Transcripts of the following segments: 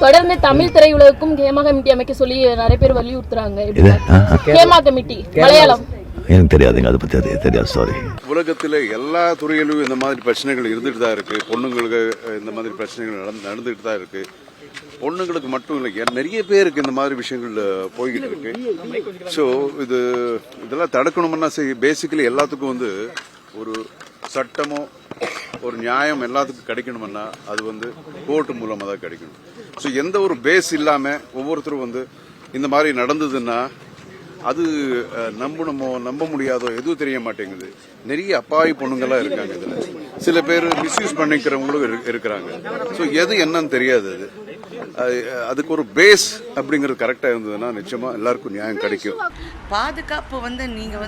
தொடர்ந்து தமிழ் திரையுலகுக்கும் ஹேமா கமிட்டி அமைக்க சொல்லி நிறைய பேர் வலியுறுத்துறாங்க. ஹேமா கமிட்டி மலையாளம் எனக்கு தெரியாதுங்க, அதை பற்றி தெரியாது, சாரி. உலகத்தில் எல்லா துறையிலும் இந்த மாதிரி பிரச்சனைகள் இருந்துட்டு தான் இருக்கு. பொண்ணுங்களுக்கு இந்த மாதிரி பிரச்சனைகள் நடந்துட்டு தான் இருக்கு. பொண்ணுங்களுக்கு மட்டும் இல்லை, நிறைய பேருக்கு இந்த மாதிரி விஷயங்கள் போய்கிட்டு இருக்கு. ஸோ இதெல்லாம் தடுக்கணும்னா பேசிக்கலி எல்லாத்துக்கும் ஒரு சட்டமோ ஒரு நியாயம் எல்லாத்துக்கும் கிடைக்கணும்னா அது கோர்ட் மூலமாக தான் கிடைக்கணும். ஸோ எந்த ஒரு பேஸ் இல்லாமல் ஒவ்வொருத்தரும் இந்த மாதிரி நடந்ததுன்னா அது நம்ப முடியாதோ எதுவும் தெரிய மாட்டேங்குது. நிறைய அப்பாவி பொண்ணுங்கள்லாம் இருக்காங்க. இதில் சில பேர் மிஸ்யூஸ் பண்ணிக்கிறவங்களும் இருக்கிறாங்க. ஸோ எது என்னன்னு தெரியாது. அதுக்கு ஒரு பேஸ் அப்படிங்கிறது கரெக்டாக இருந்ததுன்னா நிச்சயமா எல்லாருக்கும் நியாயம் கிடைக்கும். பாதுகாப்பு நீங்கள்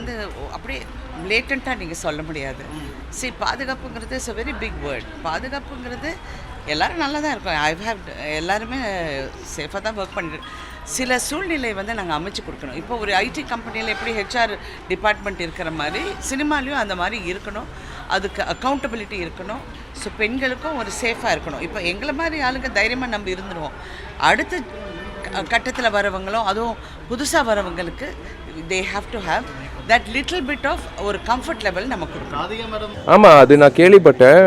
அப்படியே லேட்டண்ட்டாக நீங்கள் சொல்ல முடியாது. சரி, பாதுகாப்புங்கிறது it's a very big word. பாதுகாப்புங்கிறது எல்லோரும் நல்லா தான் இருக்கும். எல்லாருமே சேஃபாக தான் ஒர்க் பண்ணிட்டு சில சூழ்நிலை நாங்கள் அமைச்சு கொடுக்கணும். இப்போ ஒரு ஐடி கம்பெனியில் எப்படி ஹெச்ஆர் டிபார்ட்மெண்ட் இருக்கிற மாதிரி சினிமாலையும் அந்த மாதிரி இருக்கணும். அதுக்கு அக்கௌண்டபிலிட்டி இருக்கணும். ஸோ பெண்களுக்கும் ஒரு சேஃபாக இருக்கணும். இப்போ எங்களை மாதிரி ஆளுங்க தைரியமாக நம்ம இருந்துடுவோம். அடுத்த கட்டத்தில் வரவங்களும் அதுவும் புதுசாக வரவங்களுக்கு they have to have that little bit of ஒரு கம்ஃபர்ட் லெவல் நம்ம கொடுக்கணும். ஆமாம், அது நான் கேள்விப்பட்டேன்.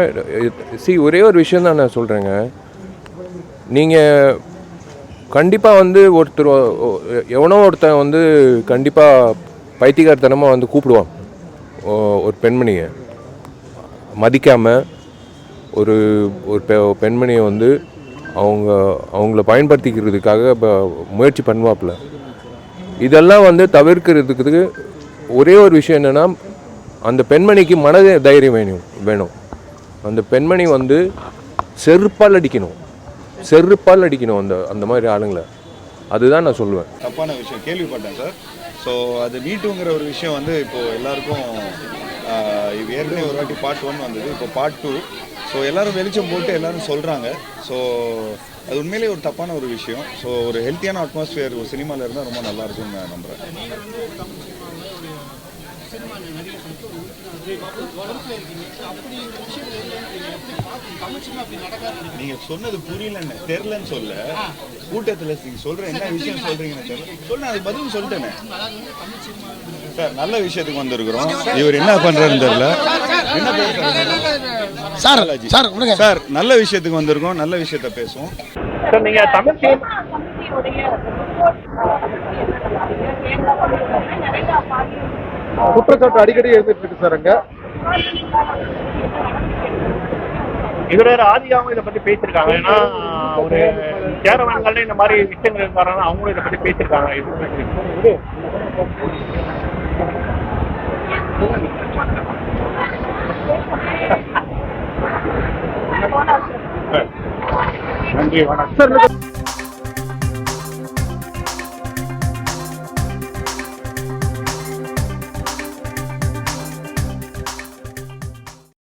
ஒரே ஒரு விஷயம் தான் நான் சொல்கிறேங்க. நீங்கள் கண்டிப்பாக ஒருத்தர் எவனோ ஒருத்தன் கண்டிப்பாக பைத்தியக்காரத்தனமாக கூப்பிடுவான் ஒரு பெண்மணியை மதிக்காமல். ஒரு பெண்மணியை அவங்கள பயன்படுத்திக்கிறதுக்காக முயற்சி பண்ணுவாப்புல. இதெல்லாம் தவிர்க்கிறதுக்கு ஒரே ஒரு விஷயம் என்னென்னா, அந்த பெண்மணிக்கு மன தைரியம் வேணும். அந்த பெண்மணி செருப்பால் அடிக்கணும் அந்த மாதிரி ஆளுங்களை. அதுதான் நான் சொல்லுவேன். தப்பான விஷயம் கேள்விப்பட்டேன் சார். ஸோ அது மீட்டுங்கிற ஒரு விஷயம் இப்போது எல்லாருக்கும் ஏற்கனவே ஒரு வாட்டி பார்ட் 1 வந்தது, இப்போ பார்ட் 2. ஸோ எல்லோரும் வெளிச்சம் போட்டு எல்லோரும் சொல்கிறாங்க. ஸோ அது உண்மையிலேயே ஒரு தப்பான ஒரு விஷயம். ஸோ ஒரு ஹெல்த்தியான அட்மாஸ்பியர் ஒரு சினிமாவில் இருந்தால் ரொம்ப நல்லாயிருக்கும்னு நான் நம்புகிறேன். நீங்க சொன்னது புரியலன்னு தெரியலன்னு சொல்ல, கூட்டத்தில் நீங்க சொல்ற என்ன விஷயம் சொல்றீங்கன்னு தெரியல சொல்ல, அதுக்கு பதில் சொல்லிட்டேனே சார். நல்ல விஷயத்துக்கு வந்திருக்கிறோம். இவர் என்ன பண்றாருன்னு தெரியல. என்ன பேசுறாரு சார்? நல்ல விஷயத்துக்கு வந்திருக்கோம், நல்ல விஷயத்த பேசுவோம். நீங்க தமிழ் குற்றச்சாட்டு அடிக்கடி எழுதிட்டு இருக்கு சார். அங்க இவரோட ஆதிகாவும் இதை பத்தி பேசியிருக்காங்க. ஏன்னா ஒரு சேரவன்கள் இந்த மாதிரி விஷயங்கள் இருக்காங்க, அவங்களும் இதை பத்தி பேசியிருக்காங்க. நன்றி, வணக்கம் சார்.